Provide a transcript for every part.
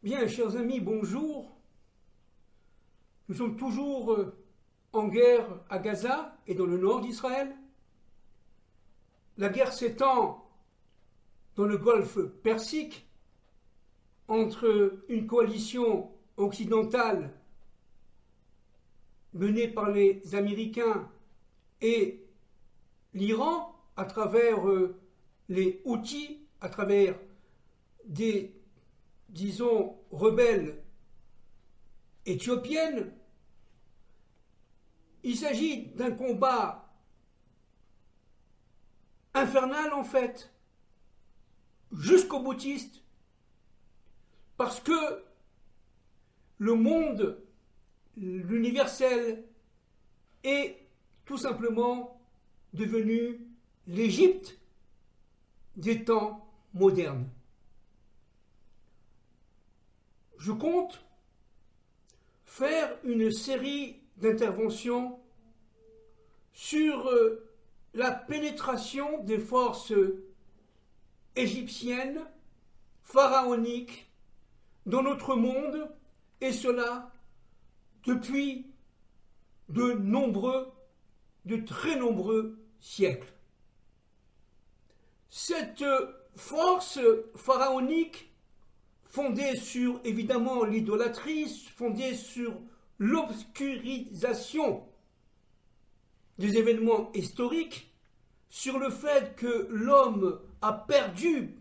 Bien, chers amis, bonjour. Nous sommes toujours en guerre à Gaza et dans le nord d'Israël. La guerre s'étend dans le golfe Persique entre une coalition occidentale menée par les Américains et l'Iran à travers les Houthis, à travers des, disons, rebelles éthiopiennes. Il s'agit d'un combat infernal en fait, jusqu'au boutiste, parce que le monde, l'universel, est tout simplement devenu l'Égypte des temps modernes. Je compte faire une série d'interventions sur la pénétration des forces égyptiennes, pharaoniques, dans notre monde, et cela depuis de très nombreux siècles. Cette force pharaonique, fondée sur évidemment l'idolâtrie, fondée sur l'obscurisation des événements historiques, sur le fait que l'homme a perdu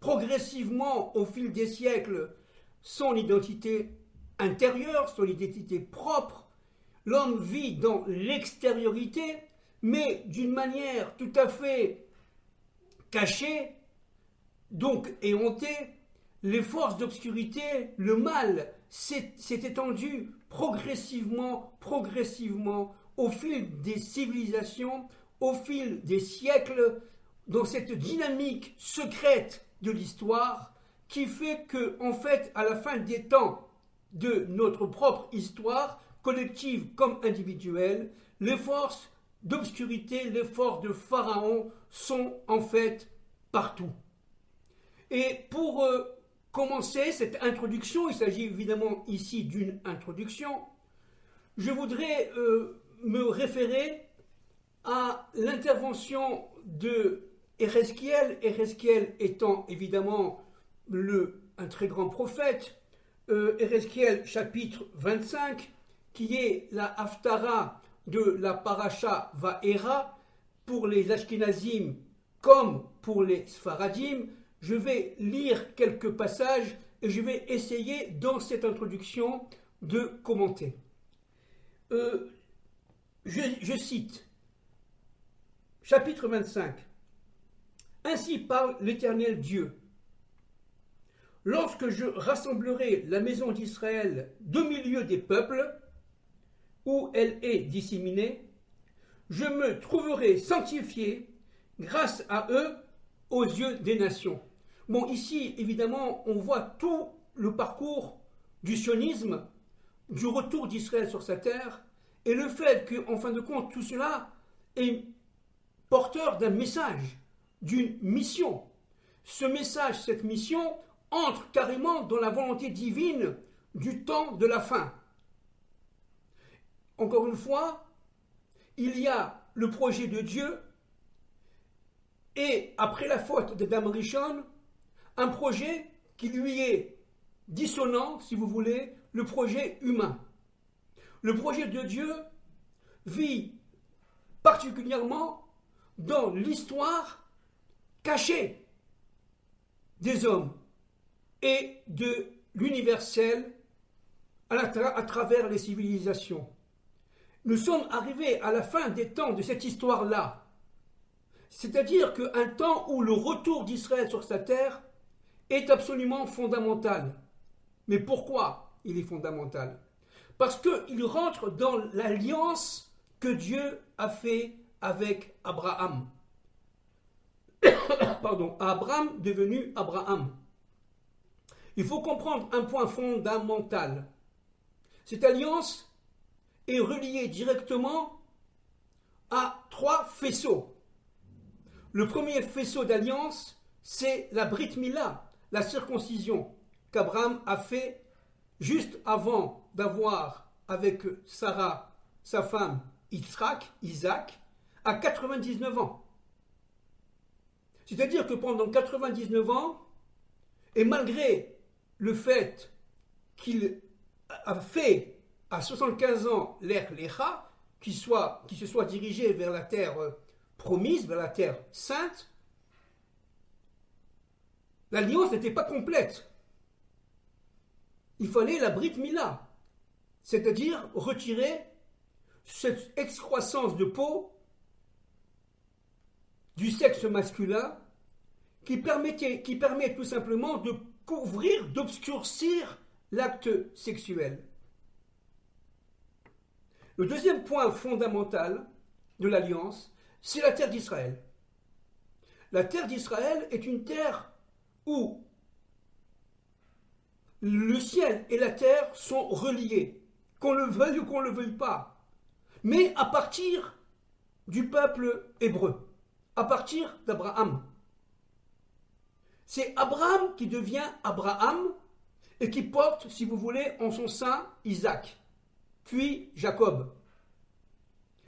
progressivement au fil des siècles son identité intérieure, son identité propre. L'homme vit dans l'extériorité, mais d'une manière tout à fait cachée, donc éhontée. Les forces d'obscurité, le mal s'est étendu progressivement, au fil des civilisations, au fil des siècles, dans cette dynamique secrète de l'histoire qui fait que, en fait, à la fin des temps de notre propre histoire, collective comme individuelle, les forces d'obscurité, les forces de Pharaon sont en fait partout. Et pour commencer cette introduction, il s'agit évidemment ici d'une introduction, je voudrais me référer à l'intervention de Ézéchiel étant évidemment un très grand prophète, Ézéchiel chapitre 25, qui est la haftara de la paracha Vaera pour les Ashkenazim comme pour les Sfaradim. Je vais lire quelques passages et je vais essayer dans cette introduction de commenter. Je cite, chapitre 25. Ainsi parle l'Éternel Dieu. Lorsque je rassemblerai la maison d'Israël du milieu des peuples, où elle est disséminée, je me trouverai sanctifié grâce à eux aux yeux des nations. Bon, ici, évidemment, on voit tout le parcours du sionisme, du retour d'Israël sur sa terre, et le fait qu'en fin de compte, tout cela est porteur d'un message, d'une mission. Ce message, cette mission, entre carrément dans la volonté divine du temps de la fin. Encore une fois, il y a le projet de Dieu et, après la faute d'Adam Rishon, un projet qui lui est dissonant, si vous voulez, le projet humain. Le projet de Dieu vit particulièrement dans l'histoire cachée des hommes et de l'universel à travers les civilisations. Nous sommes arrivés à la fin des temps de cette histoire-là, c'est-à-dire qu'un temps où le retour d'Israël sur sa terre est absolument fondamental. Mais pourquoi il est fondamental? Parce qu'il rentre dans l'alliance que Dieu a fait avec Abraham. Pardon, Abraham devenu Abraham. Il faut comprendre un point fondamental. Cette alliance est reliée directement à 3 faisceaux. Le premier faisceau d'alliance, c'est la Brit Mila, la circoncision. qu'Abraham a fait juste avant d'avoir avec Sarah, sa femme, Isaac, à 99 ans. C'est-à-dire que pendant 99 ans, et malgré le fait qu'il a fait à 75 ans l'Ech Lecha, qui se soit dirigé vers la terre promise, vers la terre sainte, l'alliance n'était pas complète. Il fallait la Brit Mila, c'est-à-dire retirer cette excroissance de peau du sexe masculin qui permet tout simplement de couvrir, d'obscurcir l'acte sexuel. Le deuxième point fondamental de l'alliance, c'est la terre d'Israël. La terre d'Israël est une terre où le ciel et la terre sont reliés, qu'on le veuille ou qu'on ne le veuille pas, mais à partir du peuple hébreu, à partir d'Abraham. C'est Abraham qui devient Abraham et qui porte, si vous voulez, en son sein Isaac, puis Jacob.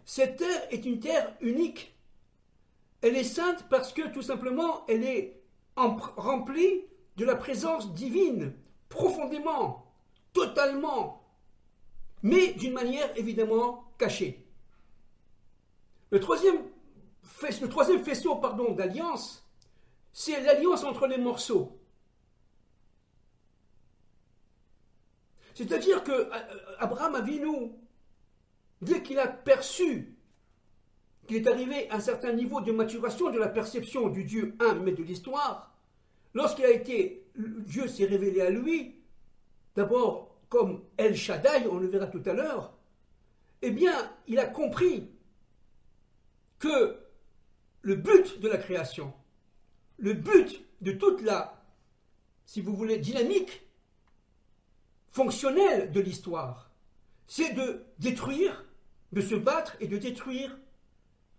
Cette terre est une terre unique. Elle est sainte parce que tout simplement elle est remplie de la présence divine, profondément, totalement, mais d'une manière évidemment cachée. Le troisième faisceau d'alliance, c'est l'alliance entre les morceaux. C'est-à-dire que Abraham Avinu, dès qu'il a perçu qu'il est arrivé à un certain niveau de maturation de la perception du Dieu un, mais de l'histoire, Dieu s'est révélé à lui, d'abord comme El Shaddai, on le verra tout à l'heure, eh bien, il a compris que le but de la création, le but de toute la, si vous voulez, dynamique fonctionnelle de l'histoire, c'est de détruire, de se battre et de détruire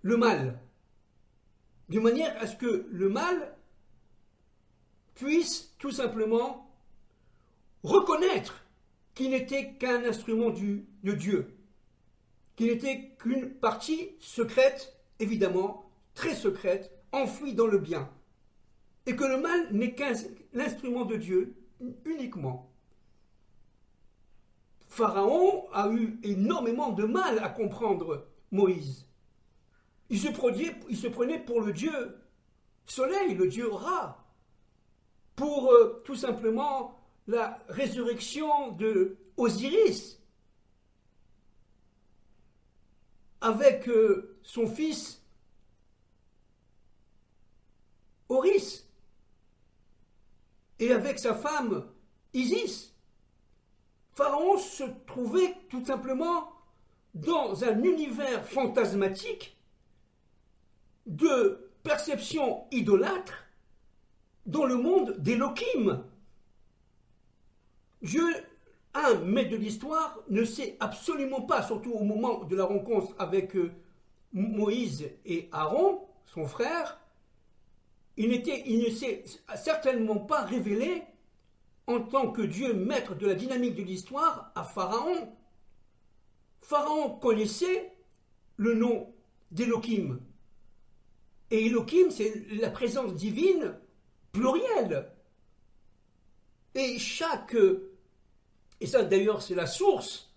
le mal, de manière à ce que le mal puisse tout simplement reconnaître qu'il n'était qu'un instrument de Dieu, qu'il n'était qu'une partie secrète, évidemment, très secrète, enfouie dans le bien, et que le mal n'est qu'un instrument de Dieu uniquement. Pharaon a eu énormément de mal à comprendre Moïse. Il se prenait pour le dieu soleil, le dieu Ra, pour tout simplement la résurrection de Osiris, avec son fils Horus, et avec sa femme Isis. Pharaon se trouvait tout simplement dans un univers fantasmatique de perception idolâtre dans le monde d'Élohim. Dieu, un maître de l'histoire, ne sait absolument pas, surtout au moment de la rencontre avec Moïse et Aaron, son frère, il ne s'est certainement pas révélé en tant que Dieu maître de la dynamique de l'histoire à Pharaon. Pharaon connaissait le nom d'Élohim. Et Élohim, c'est la présence divine plurielle. Et et ça d'ailleurs c'est la source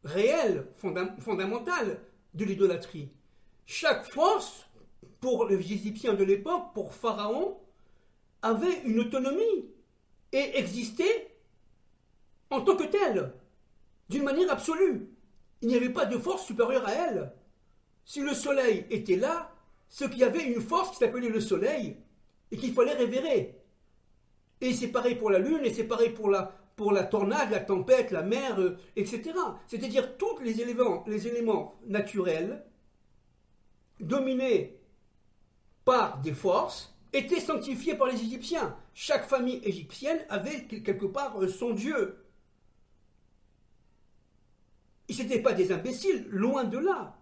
réelle, fondamentale de l'idolâtrie. Chaque force, pour les Égyptiens de l'époque, pour Pharaon, avait une autonomie et existait en tant que telle, d'une manière absolue. Il n'y avait pas de force supérieure à elle. Si le soleil était là, c'est qu'il y avait une force qui s'appelait le soleil et qu'il fallait révérer. Et c'est pareil pour la lune, et c'est pareil pour la tornade, la tempête, la mer, etc. C'est-à-dire tous les éléments naturels dominés par des forces étaient sanctifiés par les Égyptiens. Chaque famille égyptienne avait quelque part son dieu. Ils n'étaient pas des imbéciles, loin de là.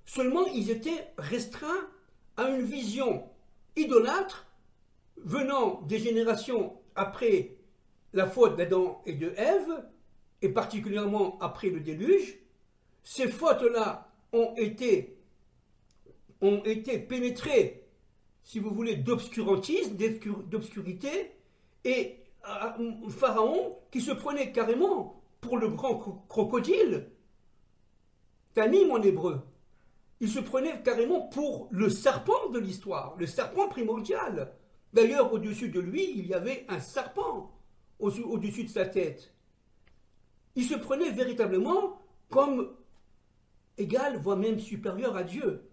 Seulement, ils étaient restreints à une vision idolâtre venant des générations après la faute d'Adam et de Ève, et particulièrement après le déluge, ces fautes-là ont été pénétrées, si vous voulez, d'obscurantisme, d'obscurité, et Pharaon, qui se prenait carrément pour le grand crocodile, Tamim en hébreu, il se prenait carrément pour le serpent de l'histoire, le serpent primordial. D'ailleurs, au-dessus de lui, il y avait un serpent au-dessus de sa tête. Il se prenait véritablement comme égal, voire même supérieur à Dieu.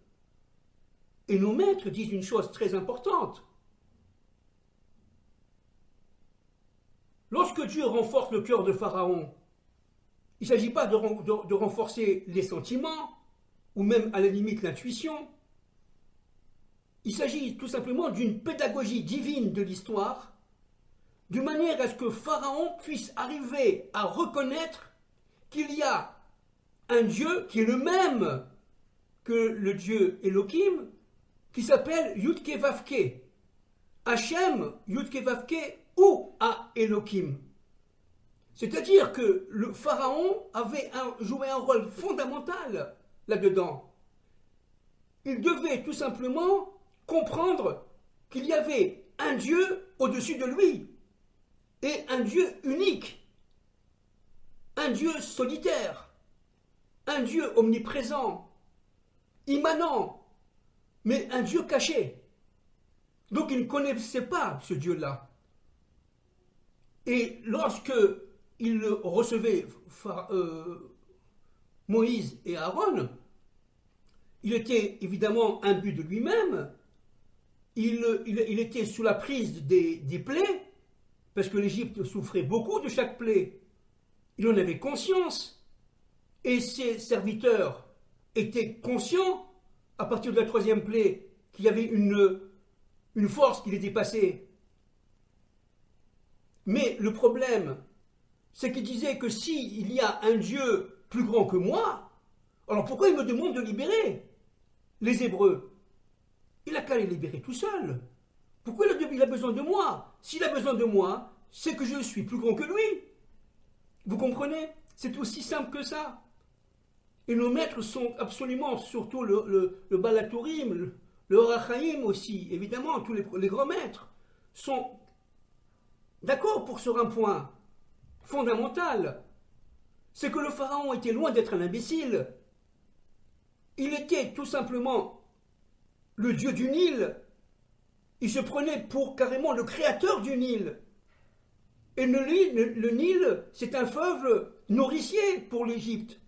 Et nos maîtres disent une chose très importante. Lorsque Dieu renforce le cœur de Pharaon, il ne s'agit pas de renforcer les sentiments, ou même à la limite l'intuition. Il s'agit tout simplement d'une pédagogie divine de l'histoire, de manière à ce que Pharaon puisse arriver à reconnaître qu'il y a un Dieu qui est le même que le Dieu Elohim, qui s'appelle Yudke Vavke, Hachem Yudke Vavke ou à Elohim. C'est-à-dire que le Pharaon avait joué un rôle fondamental là-dedans. Il devait tout simplement comprendre qu'il y avait un Dieu au-dessus de lui, et un Dieu unique, un Dieu solitaire, un Dieu omniprésent, immanent, mais un Dieu caché. Donc il ne connaissait pas ce Dieu-là. Et lorsque il recevait Moïse et Aaron, il était évidemment imbu de lui-même, il était sous la prise des plaies, parce que l'Égypte souffrait beaucoup de chaque plaie. Il en avait conscience, et ses serviteurs étaient conscients, à partir de la troisième plaie, qu'il y avait une force qui les dépassait. Mais le problème, c'est qu'il disait que s'il y a un Dieu plus grand que moi, alors pourquoi il me demande de libérer les Hébreux? Il n'a qu'à les libérer tout seul. Pourquoi il a besoin de moi? S'il a besoin de moi, c'est que je suis plus grand que lui. Vous comprenez? C'est aussi simple que ça. Et nos maîtres sont absolument, surtout le Balatourim, le Horachaïm aussi, évidemment, tous les grands maîtres, sont d'accord pour sur un point fondamental. C'est que le Pharaon était loin d'être un imbécile. Il était tout simplement le dieu du Nil. Il se prenait pour carrément le créateur du Nil. Et le Nil, c'est un fleuve nourricier pour l'Égypte.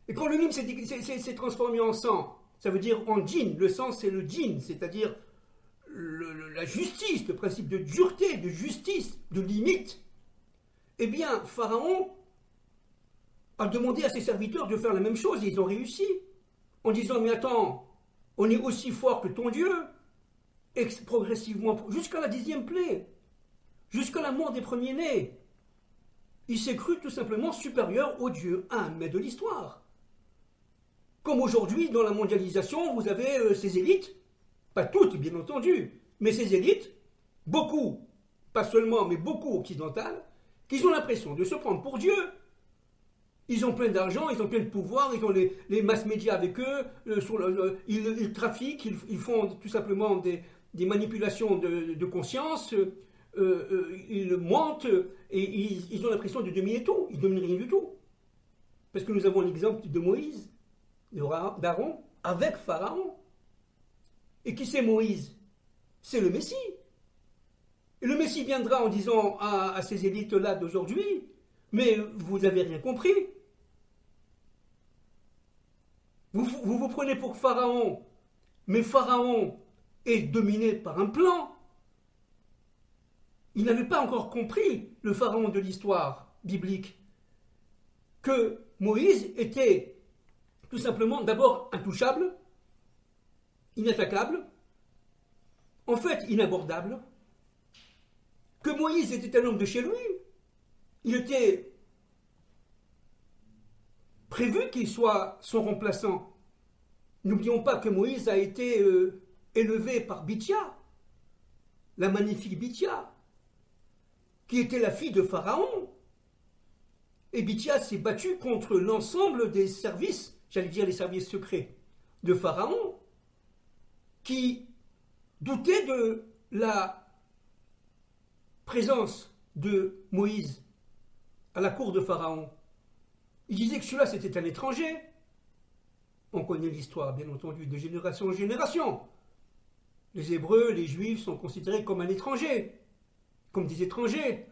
Et quand le Nil s'est transformé en sang, ça veut dire en djinn. Le sang, c'est le djinn, c'est-à-dire la justice, le principe de dureté, de justice, de limite. Eh bien, Pharaon a demandé à ses serviteurs de faire la même chose et ils ont réussi. En disant, mais attends, on est aussi fort que ton Dieu. Et progressivement, jusqu'à la 10e plaie, jusqu'à la mort des premiers-nés, il s'est cru tout simplement supérieur au Dieu un mais de l'histoire. Comme aujourd'hui, dans la mondialisation, vous avez ces élites, pas toutes bien entendu, mais ces élites, beaucoup, pas seulement, mais beaucoup occidentales, qui ont l'impression de se prendre pour Dieu. Ils ont plein d'argent, ils ont plein de pouvoir, ils ont les mass médias avec eux, ils trafiquent, ils font tout simplement des manipulations de conscience, ils mentent, et ils ont l'impression de dominer tout, ils ne dominent rien du tout. Parce que nous avons l'exemple de Moïse, d'Aaron, avec Pharaon. Et qui c'est Moïse? C'est le Messie. Et le Messie viendra en disant à ces élites-là d'aujourd'hui, mais vous n'avez rien compris. Vous prenez pour Pharaon, mais Pharaon est dominé par un plan. Il n'avait pas encore compris, le Pharaon de l'histoire biblique, que Moïse était tout simplement d'abord intouchable, inattaquable, en fait inabordable, que Moïse était un homme de chez lui. Il était prévu qu'il soit son remplaçant. N'oublions pas que Moïse a été élevé par Bithia, la magnifique Bithia. qui était la fille de Pharaon. Et Bithias s'est battu contre l'ensemble des services, j'allais dire les services secrets de Pharaon, qui doutaient de la présence de Moïse à la cour de Pharaon. Ils disaient que celui-là c'était un étranger. On connaît l'histoire, bien entendu, de génération en génération. Les Hébreux, les Juifs sont considérés comme un étranger, comme des étrangers.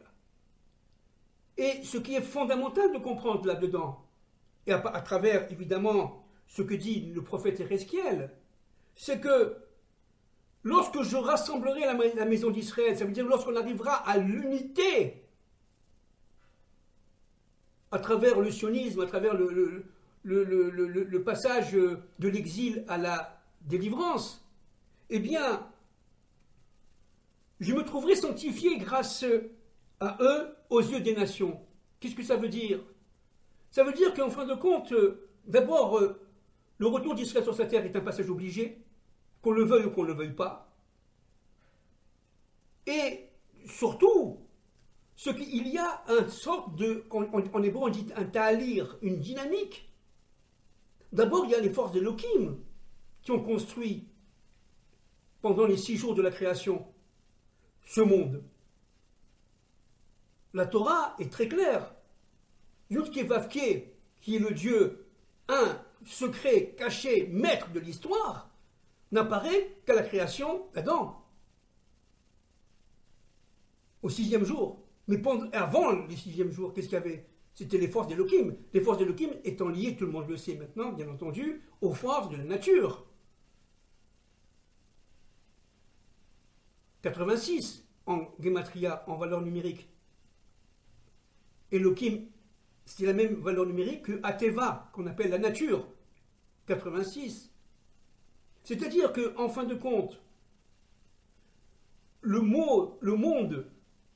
Et ce qui est fondamental de comprendre là-dedans, et à travers évidemment ce que dit le prophète Ézéchiel, c'est que lorsque je rassemblerai la maison d'Israël, ça veut dire lorsqu'on arrivera à l'unité, à travers le sionisme, à travers le passage de l'exil à la délivrance, eh bien, je me trouverai sanctifié grâce à eux aux yeux des nations. Qu'est-ce que ça veut dire? Ça veut dire qu'en fin de compte, d'abord, le retour d'Israël sur sa terre est un passage obligé, qu'on le veuille ou qu'on ne le veuille pas. Et surtout, il y a une sorte de, en hébreu on dit un ta'alir, une dynamique. D'abord, il y a les forces d'Elohim qui ont construit pendant les 6 jours de la création ce monde. La Torah est très claire. Yudke Vavke, qui est le Dieu, un, secret, caché, maître de l'histoire, n'apparaît qu'à la création d'Adam. Au 6e jour. Mais avant les 6e jours, qu'est-ce qu'il y avait? C'était les forces d'Elohim. Les forces d'Elohim étant liées, tout le monde le sait maintenant, bien entendu, aux forces de la nature. 86 en Gematria, en valeur numérique. Elohim, c'est la même valeur numérique que Ateva, qu'on appelle la nature. 86. C'est-à-dire qu'en fin de compte, le monde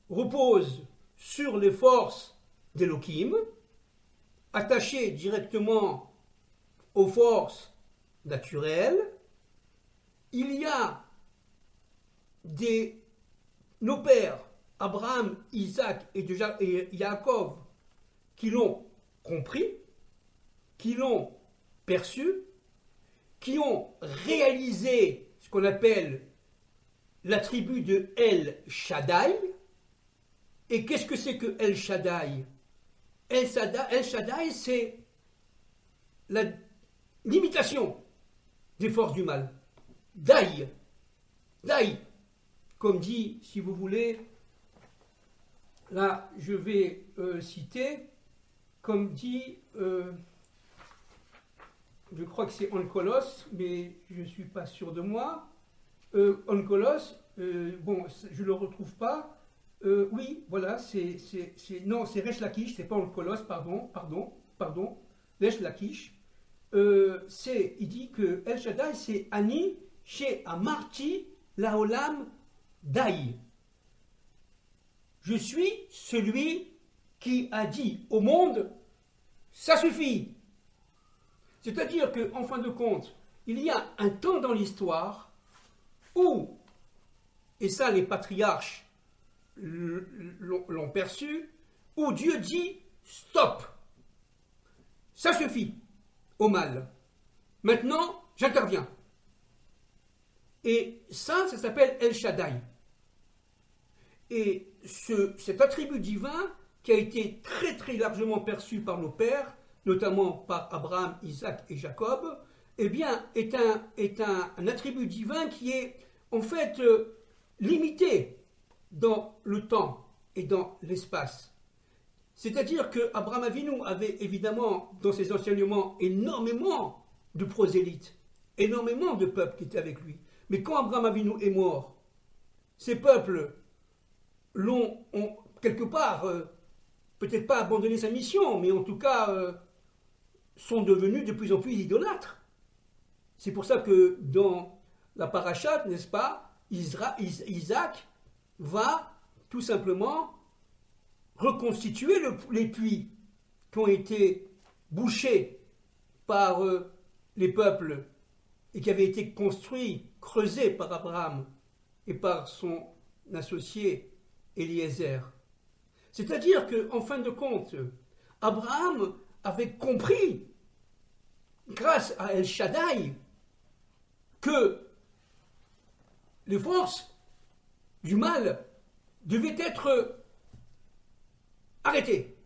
repose sur les forces d'Elohim, attachées directement aux forces naturelles. Il y a nos pères, Abraham, Isaac et Yaakov, qui l'ont compris, qui l'ont perçu, qui ont réalisé ce qu'on appelle l'attribut de El Shaddai. Et qu'est-ce que c'est que El Shaddai? El Shaddai, c'est l'imitation des forces du mal. Dai, comme dit, si vous voulez, là je vais citer, comme dit, je crois que c'est Onkelos, mais je ne suis pas sûr de moi. Onkelos, bon, je ne le retrouve pas. Oui, voilà, non, c'est Resh Lakish, c'est pas Onkelos, pardon, Resh Lakish. Il dit que El Shaddai, c'est Ani chez Amarti Laolam Dai. Je suis celui qui a dit au monde, ça suffit. C'est-à-dire qu'en fin de compte, il y a un temps dans l'histoire où, et ça les patriarches l'ont perçu, où Dieu dit stop, ça suffit au mal. Maintenant, j'interviens. Et ça s'appelle El Shaddai. Et cet attribut divin qui a été très très largement perçu par nos pères, notamment par Abraham, Isaac et Jacob, eh bien, est un attribut divin qui est en fait limité dans le temps et dans l'espace. C'est-à-dire que Abraham Avinu avait évidemment dans ses enseignements énormément de prosélytes, énormément de peuples qui étaient avec lui. Mais quand Abraham Avinu est mort, ces peuples ont quelque part, peut-être pas abandonné sa mission, mais en tout cas sont devenus de plus en plus idolâtres. C'est pour ça que dans la parachate, n'est-ce pas, Isaac va tout simplement reconstituer les puits qui ont été bouchés par les peuples et qui avaient été construits, creusés par Abraham et par son associé Eliezer. C'est-à-dire qu'en fin de compte, Abraham avait compris, grâce à El Shaddai, que les forces du mal devaient être arrêtées,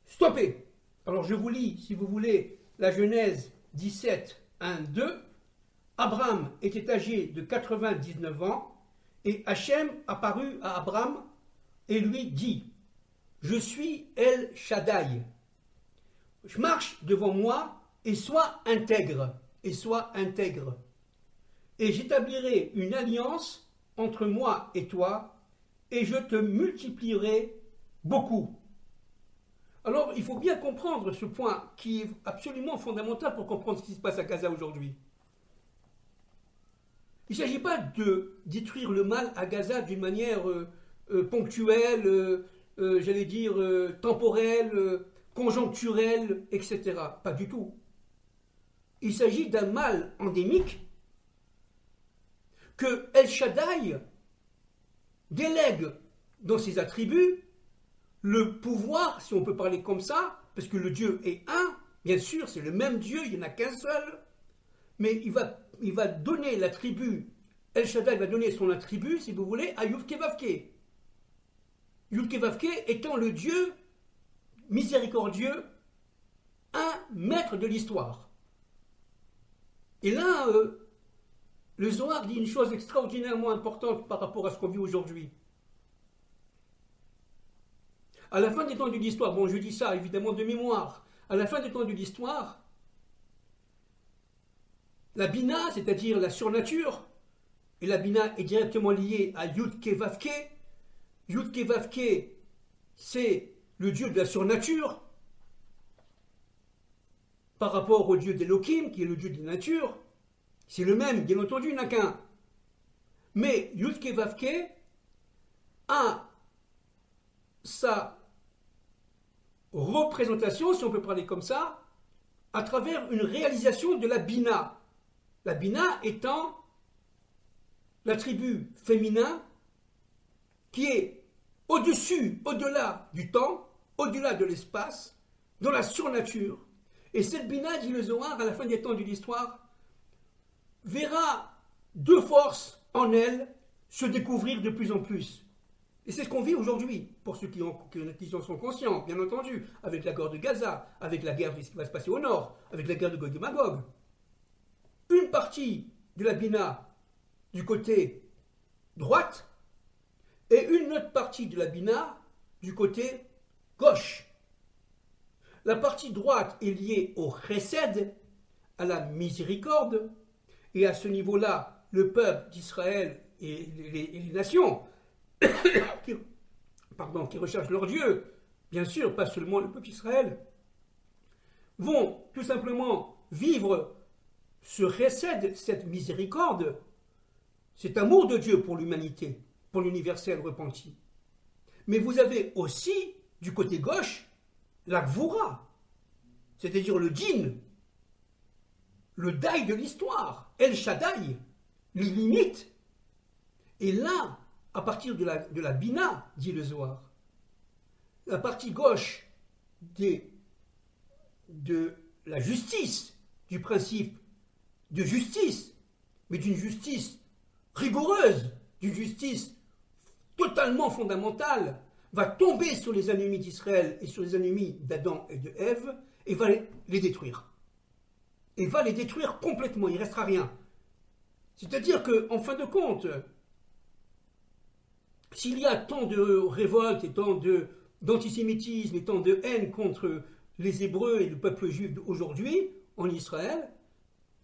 stoppées. Alors je vous lis, si vous voulez, la Genèse 17, 1, 2. Abraham était âgé de 99 ans, et Hachem apparut à Abraham et lui dit, je suis El Shaddai. Je marche devant moi et sois intègre, et sois intègre. Et j'établirai une alliance entre moi et toi, et je te multiplierai beaucoup. Alors, il faut bien comprendre ce point qui est absolument fondamental pour comprendre ce qui se passe à Gaza aujourd'hui. Il ne s'agit pas de détruire le mal à Gaza d'une manière ponctuelle, j'allais dire temporelle, conjoncturelle, etc. Pas du tout. Il s'agit d'un mal endémique que El Shaddai délègue dans ses attributs le pouvoir, si on peut parler comme ça, parce que le Dieu est un, bien sûr, c'est le même Dieu, il n'y en a qu'un seul, mais il va donner l'attribut, El Shaddai va donner son attribut, si vous voulez, à Yud-Kevavke. Yud-Kevavke étant le Dieu miséricordieux, un maître de l'histoire. Et là, le Zohar dit une chose extraordinairement importante par rapport à ce qu'on vit aujourd'hui. À la fin des temps de l'histoire, bon, je dis ça évidemment de mémoire, à la fin des temps de l'histoire, la Bina, c'est-à-dire la surnature, et la Bina est directement liée à Yud-Kevavke. Yud-Kevavke, c'est le dieu de la surnature, par rapport au dieu d'Elohim, qui est le dieu de la nature. C'est le même, bien entendu, il n'y en a qu'un. Mais Yud-Kevavke a sa représentation, si on peut parler comme ça, à travers une réalisation de la Bina. La Bina étant l'attribut féminin qui est au-dessus, au-delà du temps, au-delà de l'espace, dans la surnature. Et cette Bina, dit le Zohar, à la fin des temps de l'histoire, verra deux forces en elle se découvrir de plus en plus. Et c'est ce qu'on vit aujourd'hui, pour ceux qui en sont conscients, bien entendu, avec la guerre de Gaza, avec la guerre qui va se passer au nord, avec la guerre de Gog et Magog. Une partie de la Bina du côté droite et une autre partie de la Bina du côté gauche. La partie droite est liée au chesed, à la miséricorde, et à ce niveau-là, le peuple d'Israël et les nations qui recherchent leur Dieu, bien sûr, pas seulement le peuple d'Israël, vont tout simplement vivre ce chesed, cette miséricorde, cet amour de Dieu pour l'humanité, pour l'universel repenti. Mais vous avez aussi, du côté gauche, la Gvoura, c'est-à-dire le djinn, le Daï de l'histoire, El Shaddai, les limites. Et là, à partir de la Bina, dit le Zohar, la partie gauche de la justice, du principe de justice, mais d'une justice rigoureuse, d'une justice totalement fondamentale, va tomber sur les ennemis d'Israël et sur les ennemis d'Adam et de Ève et va les détruire. Et va les détruire complètement, il ne restera rien. C'est-à-dire qu'en fin de compte, s'il y a tant de révoltes et tant d'antisémitisme et tant de haine contre les Hébreux et le peuple juif aujourd'hui, en Israël,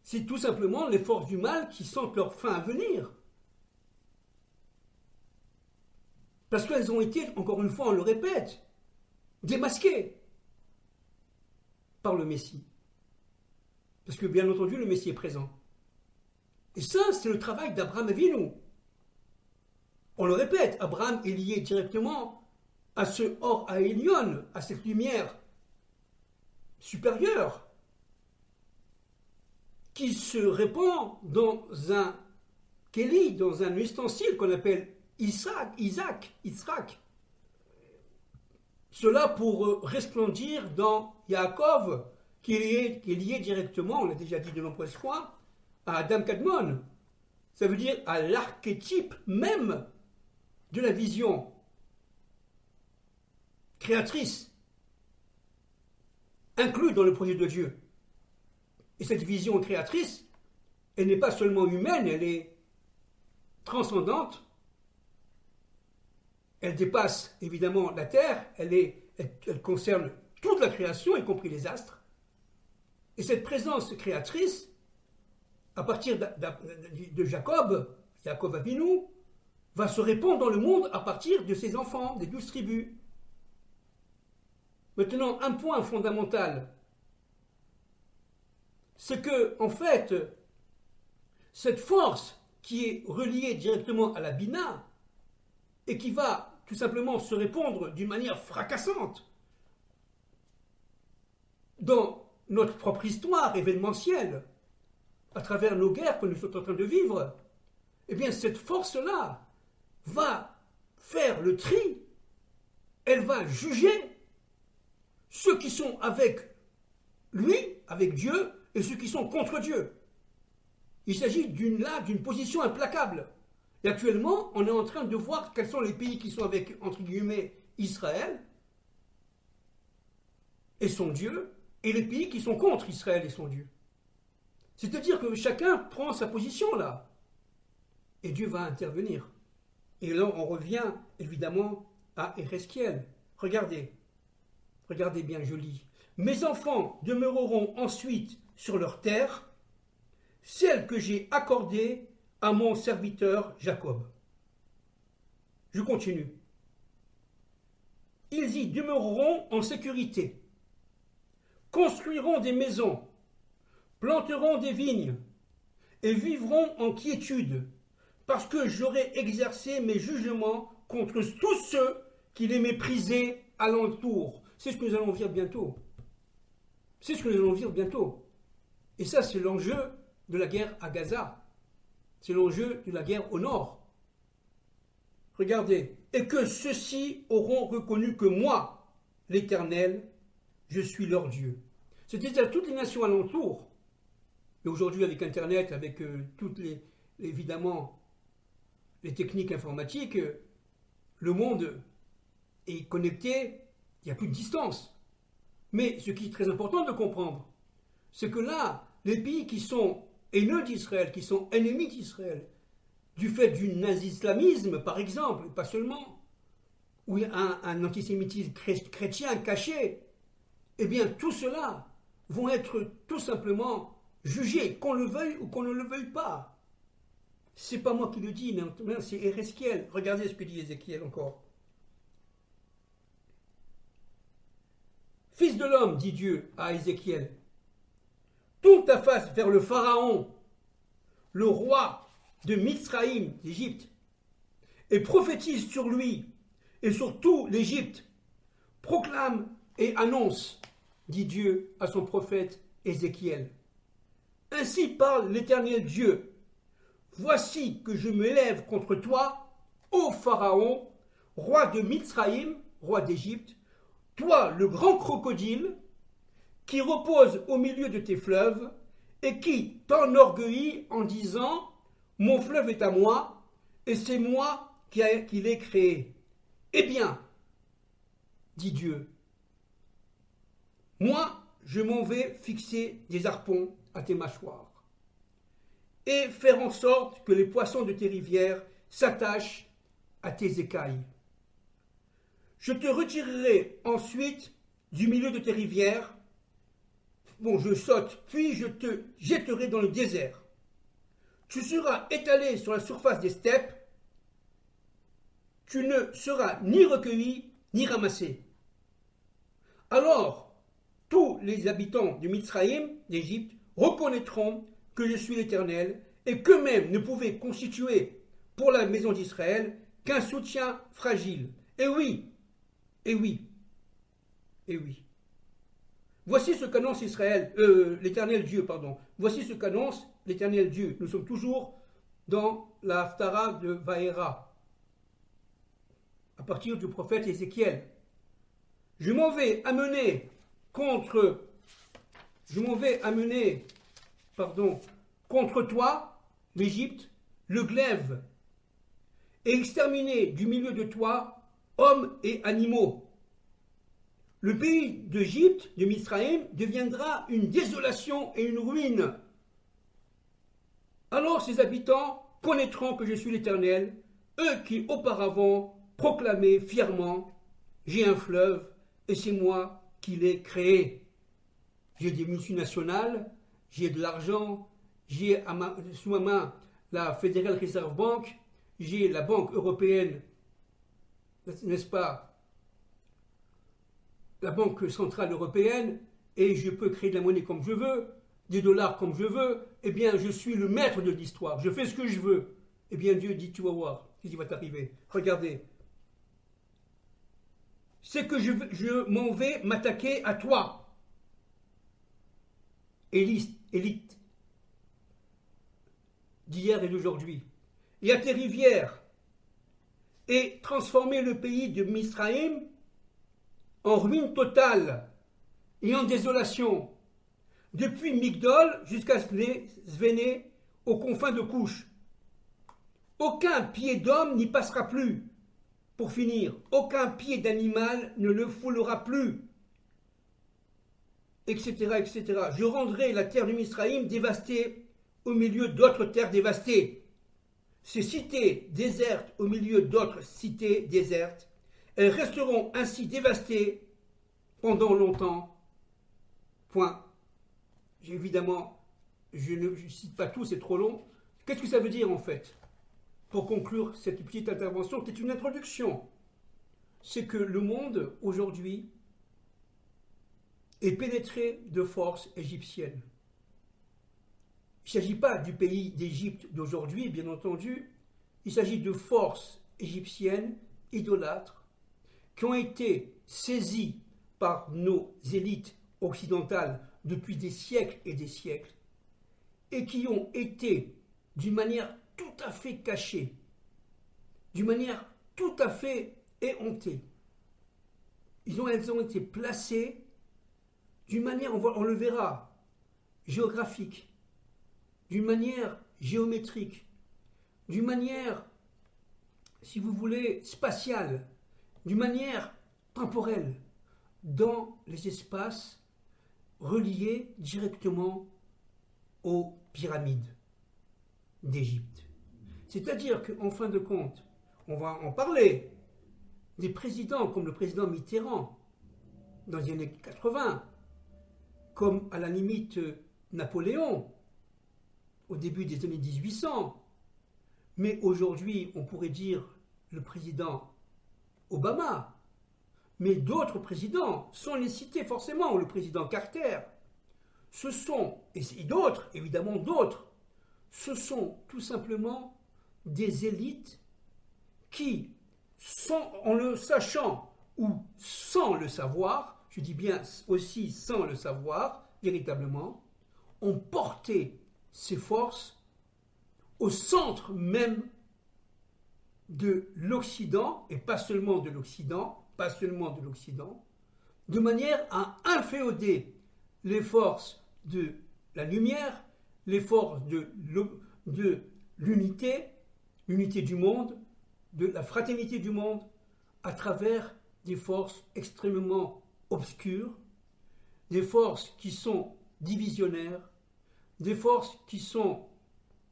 c'est tout simplement les forces du mal qui sentent leur fin à venir. Parce qu'elles ont été, encore une fois, on le répète, démasquées par le Messie. Parce que, bien entendu, le Messie est présent. Et ça, c'est le travail d'Abraham Avinu. On le répète, Abraham est lié directement à ce Or Haelion, à cette lumière supérieure, qui se répand dans un Kéli, dans un ustensile qu'on appelle Isaac. Cela pour resplendir dans Yaakov, qui est lié directement, on l'a déjà dit de nombreuses fois, à Adam Kadmon. Ça veut dire à l'archétype même de la vision créatrice, inclus dans le projet de Dieu. Et cette vision créatrice, elle n'est pas seulement humaine, elle est transcendante. Elle dépasse évidemment la Terre, elle concerne toute la création, y compris les astres. Et cette présence créatrice, à partir de Jacob Avinu, va se répandre dans le monde à partir de ses enfants, des 12 tribus. Maintenant, un point fondamental, c'est que, en fait, cette force qui est reliée directement à la Bina et qui va tout simplement se répandre d'une manière fracassante dans notre propre histoire événementielle, à travers nos guerres que nous sommes en train de vivre, eh bien cette force-là va faire le tri, elle va juger ceux qui sont avec lui, avec Dieu, et ceux qui sont contre Dieu. Il s'agit d'une position implacable. Et actuellement, on est en train de voir quels sont les pays qui sont avec, entre guillemets, Israël et son Dieu, et les pays qui sont contre Israël et son Dieu. C'est-à-dire que chacun prend sa position là, et Dieu va intervenir. Et là, on revient évidemment à Ézéchiel. Regardez bien, je lis. Mes enfants demeureront ensuite sur leur terre, celle que j'ai accordée à mon serviteur Jacob. Je continue. Ils y demeureront en sécurité, construiront des maisons, planteront des vignes et vivront en quiétude, parce que j'aurai exercé mes jugements contre tous ceux qui les méprisaient alentour. C'est ce que nous allons vivre bientôt. C'est ce que nous allons vivre bientôt. Et ça, c'est l'enjeu de la guerre à Gaza. C'est l'enjeu de la guerre au nord. Regardez. Et que ceux-ci auront reconnu que moi, l'Éternel, je suis leur Dieu. C'est-à-dire toutes les nations alentours. Et aujourd'hui, avec Internet, avec toutes évidemment, les techniques informatiques, le monde est connecté, il n'y a plus de distance. Mais ce qui est très important de comprendre, c'est que là, les pays qui sont haineux d'Israël, qui sont ennemis d'Israël, du fait du nazi-islamisme, par exemple, pas seulement, ou un antisémitisme chrétien caché, eh bien, tout cela vont être tout simplement jugés, qu'on le veuille ou qu'on ne le veuille pas. C'est pas moi qui le dis, c'est Ézéchiel. Regardez ce que dit Ézéchiel encore. Fils de l'homme, dit Dieu à Ézéchiel, tourne ta face vers le Pharaon, le roi de Mizraïm, d'Égypte, et prophétise sur lui et sur tout l'Égypte. Proclame et annonce, dit Dieu à son prophète Ézéchiel. Ainsi parle l'Éternel Dieu. Voici que je m'élève contre toi, ô Pharaon, roi de Mizraïm, roi d'Égypte, toi le grand crocodile, qui repose au milieu de tes fleuves, et qui t'enorgueillit en disant « Mon fleuve est à moi, et c'est moi qui l'ai créé. » Eh bien, dit Dieu, moi, je m'en vais fixer des harpons à tes mâchoires, et faire en sorte que les poissons de tes rivières s'attachent à tes écailles. Je te retirerai ensuite du milieu de tes rivières. Bon, je saute, puis je te jetterai dans le désert. Tu seras étalé sur la surface des steppes. Tu ne seras ni recueilli, ni ramassé. Alors, tous les habitants du Mizraïm, d'Égypte, reconnaîtront que je suis l'Éternel et qu'eux-mêmes ne pouvaient constituer pour la maison d'Israël qu'un soutien fragile. Et oui, et oui, et oui. Voici ce qu'annonce l'Éternel Dieu, pardon. Voici ce qu'annonce l'Éternel Dieu. Nous sommes toujours dans la Haftara de Vaera, à partir du prophète Ézéchiel. Je m'en vais amener contre, je m'en vais amener, pardon, contre toi, l'Égypte, le glaive, et exterminer du milieu de toi hommes et animaux. Le pays d'Égypte, de Misraïm, deviendra une désolation et une ruine. Alors ses habitants connaîtront que je suis l'Éternel, eux qui auparavant proclamaient fièrement, j'ai un fleuve et c'est moi qui l'ai créé. J'ai des multinationales, j'ai de l'argent, j'ai sous ma main la Federal Reserve Bank, j'ai la Banque européenne, n'est-ce pas, la Banque centrale européenne, et je peux créer de la monnaie comme je veux, des dollars comme je veux, eh bien je suis le maître de l'histoire, je fais ce que je veux. Eh bien Dieu dit, tu vas voir ce qui va t'arriver. Regardez. C'est que je m'en vais m'attaquer à toi, élite d'hier et d'aujourd'hui, et à tes rivières, et transformer le pays de Misraïm en ruine totale et en désolation, depuis Migdol jusqu'à Svéné, aux confins de Couche. Aucun pied d'homme n'y passera plus. Pour finir, aucun pied d'animal ne le foulera plus, etc., etc. Je rendrai la terre de Misraïm dévastée au milieu d'autres terres dévastées. Ces cités désertes au milieu d'autres cités désertes, elles resteront ainsi dévastées pendant longtemps. Point. Évidemment, je ne cite pas tout, c'est trop long. Qu'est-ce que ça veut dire en fait? Pour conclure cette petite intervention qui est une introduction, c'est que le monde aujourd'hui est pénétré de forces égyptiennes. Il ne s'agit pas du pays d'Égypte d'aujourd'hui, bien entendu, il s'agit de forces égyptiennes idolâtres qui ont été saisies par nos élites occidentales depuis des siècles et qui ont été d'une manière tout à fait cachée, d'une manière tout à fait éhontée. Elles ont été placées d'une manière, on le verra, géographique, d'une manière géométrique, d'une manière, si vous voulez, spatiale, d'une manière temporelle, dans les espaces reliés directement aux pyramides d'Égypte. C'est-à-dire qu'en fin de compte, on va en parler, des présidents comme le président Mitterrand, dans les années 80, comme à la limite Napoléon, au début des années 1800, mais aujourd'hui on pourrait dire le président Obama, mais d'autres présidents, sans les citer forcément, le président Carter, ce sont, et d'autres, évidemment d'autres, ce sont tout simplement des élites qui, en le sachant ou sans le savoir, je dis bien aussi sans le savoir, véritablement, ont porté ces forces au centre même de l'Occident, et pas seulement de l'Occident, de manière à inféoder les forces de la lumière, les forces de l'unité du monde, de la fraternité du monde, à travers des forces extrêmement obscures, des forces qui sont divisionnaires, des forces qui sont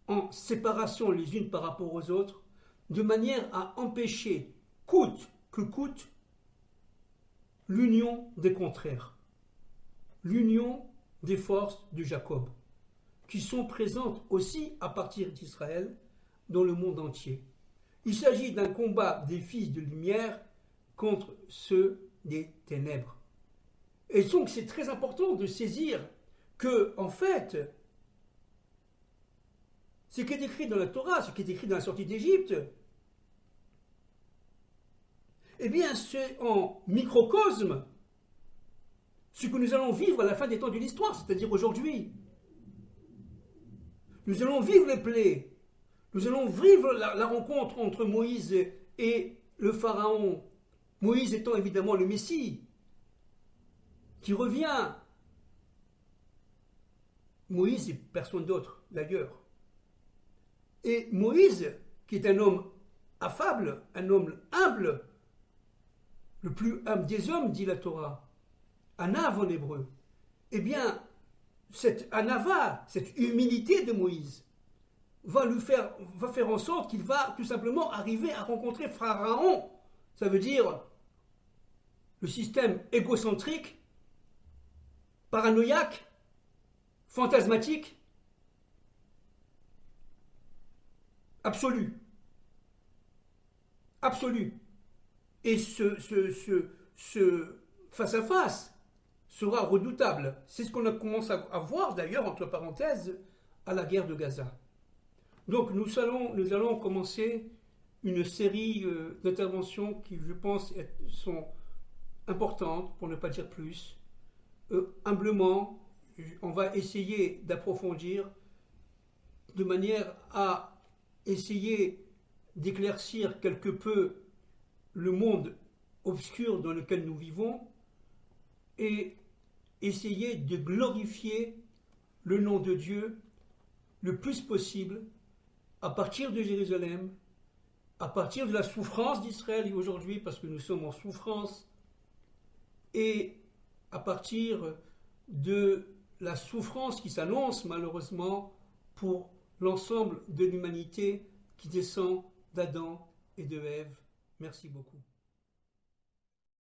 en séparation les unes par rapport aux autres, de manière à empêcher, coûte que coûte, l'union des contraires, l'union des forces de Jacob, qui sont présentes aussi à partir d'Israël dans le monde entier. Il s'agit d'un combat des fils de lumière contre ceux des ténèbres. Et donc c'est très important de saisir que, en fait, ce qui est écrit dans la Torah, ce qui est écrit dans la sortie d'Égypte, eh bien c'est en microcosme ce que nous allons vivre à la fin des temps de l'histoire, c'est-à-dire aujourd'hui. Nous allons vivre les plaies, nous allons vivre la rencontre entre Moïse et le Pharaon, Moïse étant évidemment le Messie, qui revient. Moïse et personne d'autre, d'ailleurs. Et Moïse, qui est un homme affable, un homme humble, le plus humble des hommes, dit la Torah, Anav en hébreu, eh bien, cette anava, cette humilité de Moïse, va faire en sorte qu'il va tout simplement arriver à rencontrer Pharaon. Ça veut dire le système égocentrique, paranoïaque, fantasmatique, absolu. Absolu. Et ce face-à-face sera redoutable. C'est ce qu'on a commencé à voir d'ailleurs, entre parenthèses, à la guerre de Gaza. Donc nous allons commencer une série d'interventions qui, je pense, sont importantes, pour ne pas dire plus. Humblement, on va essayer d'approfondir de manière à essayer d'éclaircir quelque peu le monde obscur dans lequel nous vivons et essayer de glorifier le nom de Dieu le plus possible à partir de Jérusalem, à partir de la souffrance d'Israël aujourd'hui, parce que nous sommes en souffrance, et à partir de la souffrance qui s'annonce malheureusement pour l'ensemble de l'humanité qui descend d'Adam et de Ève. Merci beaucoup.